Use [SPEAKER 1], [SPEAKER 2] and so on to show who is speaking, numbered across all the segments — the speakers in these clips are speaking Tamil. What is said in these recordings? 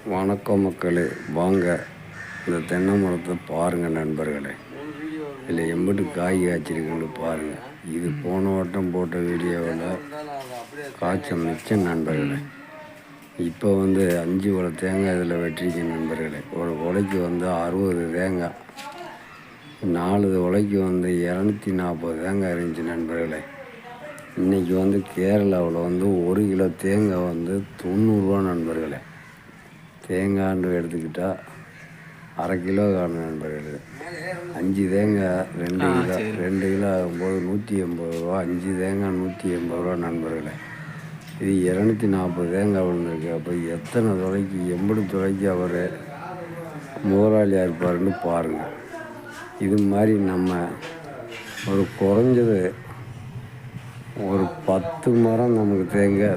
[SPEAKER 1] வணக்கம் மக்களே, வாங்க இந்த தென்னை மரத்தை பாருங்கள் நண்பர்களே. இதில் எம்பிட்டு காய் காய்ச்சிருக்குன்னு பாருங்கள். இது போன வட்டம் போட்ட வீடியோவில் காய்ச்சல் மிச்சம் நண்பர்களே. இப்போ 5 குலை தேங்காய் இதில் வெட்டிருக்க நண்பர்களே. ஒரு குலைக்கு 60 தேங்காய், 4 குலைக்கு 240 தேங்காய் இருந்துச்சு நண்பர்களே. இன்றைக்கி கேரளாவில் 1 கிலோ தேங்காய் 90 ரூபா நண்பர்களே. தேங்காய்னு எடுத்துக்கிட்டால் அரை கிலோ காணும் நண்பர்களே. 5 தேங்காய் 2 கிலோ ஆகும்போது 180 ரூபா. 5 தேங்காய் 180 ரூபா நண்பர்களே. இது 240 தேங்காய் விழுந்திருக்கு. அப்போ எத்தனை துளைக்கு, எம்பது துளைக்கு அவர் முதலாளியாக இருப்பாருன்னு பாருங்கள். இது மாதிரி நம்ம ஒரு குறைஞ்சது ஒரு 10 மரம் நமக்கு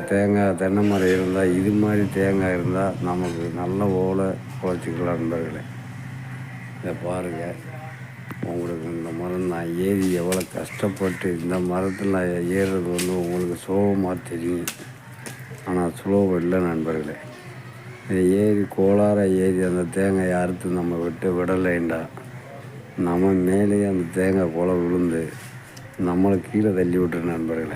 [SPEAKER 1] தேங்காய் தென்னை மரம் இருந்தால், இது மாதிரி தேங்காய் இருந்தால் நமக்கு நல்ல ஓலை குறைச்சிக்கலாம் நண்பர்களே. இதை பாருங்கள். உங்களுக்கு இந்த மரம் நான் ஏறி எவ்வளோ கஷ்டப்பட்டு இந்த மரத்தில் ஏறுறது உங்களுக்கு சுலபமாக தெரியும். ஆனால் சுலபம் இல்லை நண்பர்களே. இதை ஏறி கோளார ஏறி அந்த தேங்காயை அறுத்து நம்ம விடலைண்டா நம்ம மேலேயே அந்த தேங்காய் குலை விழுந்து நம்மளை கீழே தள்ளி விட்டுரு நண்பர்களே.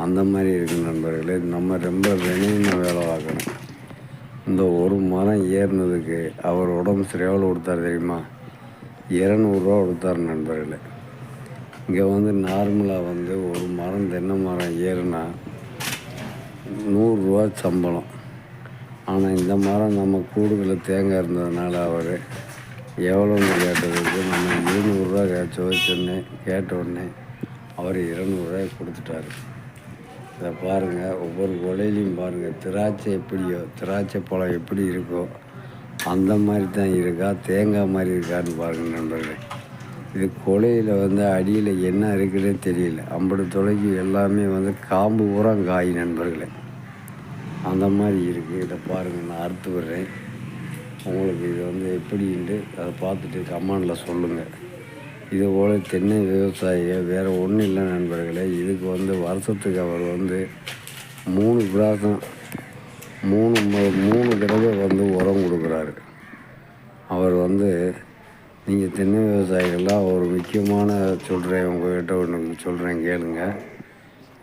[SPEAKER 1] அந்த மாதிரி இருக்குது நண்பர்களே. நம்ம ரொம்ப வினையின வேலை பார்க்கணும். இந்த ஒரு மரம் ஏறினதுக்கு அவர் உடம்பு சரி எவ்வளோ கொடுத்தாரு தெரியுமா? 200 ரூபா கொடுத்தாரு நண்பர்களே. இங்கே நார்மலாக ஒரு மரம் தென்னை மரம் ஏறுனா 100 ரூபா சம்பளம். ஆனால் இந்த மரம் நம்ம கூடுதல் தேங்காய் இருந்ததுனால அவர் எவ்வளோன்னு கேட்டதுக்கு நம்ம 200 ரூபா கேட்ட உடனே அவர் 200 ரூபாய் கொடுத்துட்டாரு. இதை பாருங்கள். ஒவ்வொரு கொலையிலையும் பாருங்கள், திராட்சை எப்படியோ, திராட்சை பழம் எப்படி இருக்கோ அந்த மாதிரி தான் இருக்கா, தேங்காய் மாதிரி இருக்கான்னு பாருங்கள் நண்பர்களே. இது கொலையில் அடியில் என்ன இருக்குன்னே தெரியல. 50 துளைக்கு எல்லாமே காம்பு பூரா காய் நண்பர்களே. அந்த மாதிரி இருக்குது. இதை பாருங்கள், நான் அறுத்து விடுறேன். உங்களுக்கு இது எப்படின்ட்டு அதை பார்த்துட்டு கமெண்டில் சொல்லுங்கள். இதுபோல் தென்னை விவசாயிகள் வேறு ஒன்றும் இல்லை நண்பர்களே. இதுக்கு வருஷத்துக்கு அவர் 3 பிராசம் 3 தடவை உரம் கொடுக்குறாரு. அவர் நீங்கள் தென்னை விவசாயிகள்லாம் ஒரு முக்கியமான சொல்கிறேன், உங்கள்கிட்ட ஒன்று சொல்கிறேன் கேளுங்க.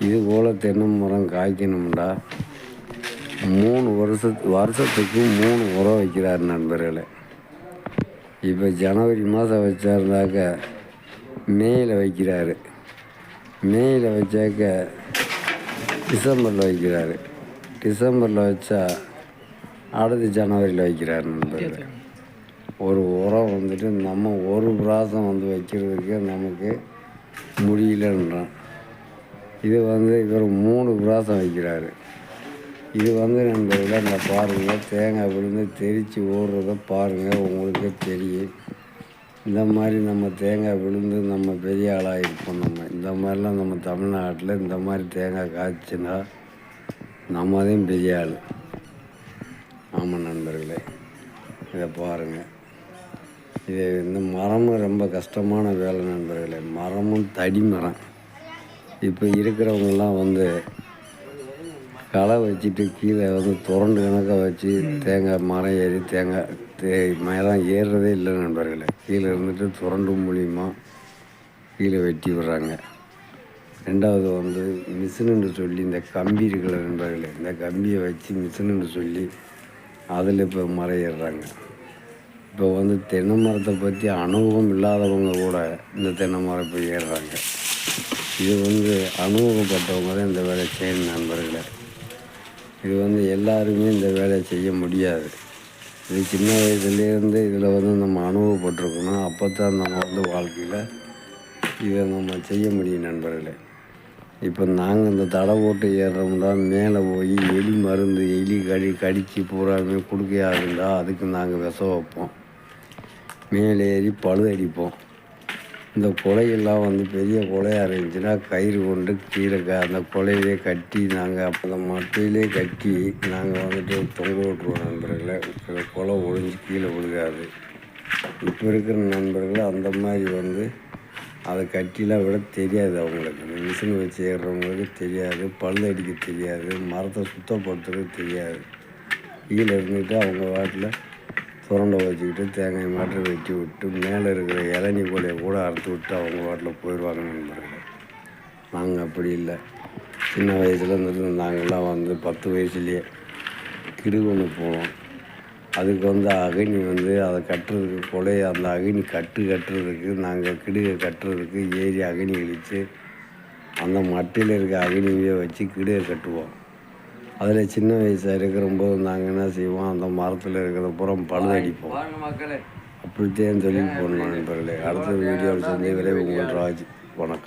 [SPEAKER 1] இதுபோல் தென்னை மரம் காய்க்கணும்டா 3 வருஷத்துக்கு 3 உரம் வைக்கிறார் நண்பர்களே. இப்போ ஜனவரி மாதம் வச்சாருந்தாக்க மேயில் வைக்கிறாரு. மேயில் வச்சாக்க டிசம்பரில் வைக்கிறாரு. டிசம்பரில் வச்சா அடுத்து ஜனவரியில் வைக்கிறார் நண்பர்களே. ஒரு உரம் நம்ம ஒரு பிராசம் வைக்கிறதுக்கு நமக்கு முடியலன்றான். இது இவர் 3 பிராசம் வைக்கிறாரு. இது நண்பர்களே, இந்த பாருங்கள், தேங்காய் விழுந்து தெரித்து ஓடுறத பாருங்கள், உங்களுக்கே தெரியும். இந்த மாதிரி நம்ம தேங்காய் விழுந்து நம்ம பெரிய ஆளாக இருப்போம். நம்ம இந்த மாதிரிலாம் நம்ம தமிழ்நாட்டில் இந்த மாதிரி தேங்காய் காய்ச்சினா நம்ம தான் பெரிய ஆள். ஆமாம் நண்பர்களே, இதை பாருங்கள். இது இந்த மரமும் ரொம்ப கஷ்டமான வேலை நண்பர்களே. மரமும் தடி மரம். இப்போ இருக்கிறவங்கெல்லாம் களை வச்சுட்டு கீழே துரண்டு கணக்காக வச்சு தேங்காய் மரம் ஏறி மரம் ஏறுறதே இல்லை நண்பர்களே. கீழே இருந்துட்டு துரண்டு மூலியமாக கீழே வெட்டி விடுறாங்க. ரெண்டாவது மிஷினுன்னு சொல்லி இந்த கம்பி இருக்கிற நண்பர்களே, இந்த கம்பியை வச்சு மிஷினுன்னு சொல்லி அதில் இப்போ மரம் ஏறுறாங்க. இப்போ தென்னை மரத்தை பற்றி அனுபவம் இல்லாதவங்க கூட இந்த தென்னை மரம் இப்போ ஏறுறாங்க. இது அனுபவப்பட்டவங்க தான் இந்த வேலை செய்யணும் நண்பர்களே. இது எல்லாருமே இந்த வேலையை செய்ய முடியாது. இது சின்ன வயசுலேருந்து இதில் நம்ம அனுபவப்பட்டிருக்கணும். அப்போ தான் நம்ம வாழ்க்கையில் இதை நம்ம செய்ய முடியும் நண்பர்களே. இப்போ நாங்கள் இந்த தடை போட்டு ஏறுறோம்னா மேலே போய் எலி மருந்து, எலி கடித்து பூராமே கொடுக்கையாதுண்டா அதுக்கு நாங்கள் விஷம் வைப்போம். மேலே ஏறி பழு அடிப்போம். இந்த கொலையெல்லாம் பெரிய கொலையாக இருந்துச்சுன்னா கயிறு கொண்டு கீழே அந்த கொலையிலே கட்டி நாங்கள் அந்த மட்டையிலே கட்டி நாங்கள் தொங்க விட்டுருவோம் நண்பர்களை. கொலை ஒழிஞ்சு கீழே விழுகாது. இப்போ இருக்கிற நண்பர்கள் அந்த மாதிரி அதை கட்டிலாம் விட தெரியாது அவங்களுக்கு. மிஷின் வச்சு ஏறுறவங்களுக்கு தெரியாது, பல்லு அடிக்க தெரியாது, மரத்தை சுத்தப்படுத்துறது தெரியாது. கீழே இருந்துட்டு அவங்க வாட்டில் சுரண்டை வச்சுக்கிட்டு தேங்காய் மாட்டை வெட்டி விட்டு மேலே இருக்கிற இளநி கொலையை கூட அறுத்து விட்டு அவங்க வாட்டில் போயிடுவாங்க நண்பர்களே. நாங்கள் அப்படி இல்லை. சின்ன வயசில் இருந்துட்டு நாங்கள்லாம் 10 வயசுலேயே கிடுகு ஒன்று போனோம். அதுக்கு அகனி அதை கட்டுறதுக்கு கொலையை அந்த அகனி கட்டுறதுக்கு நாங்கள் கிடுகை கட்டுறதுக்கு ஏறி அகனி இழித்து அந்த மட்டையில் இருக்க அகனியை வச்சு கிடுகை கட்டுவோம். அதில் சின்ன வயசாக இருக்கிறம்போது நாங்கள் என்ன செய்வோம், அந்த மரத்தில் இருக்கிற புறம் பழுதடிப்போம். அப்படித்தான் தொழில் போடணும் நண்பர்களே. அடுத்த வீடியோவில் சந்திக்கிறேன். உங்கள் ராஜ். வணக்கம்.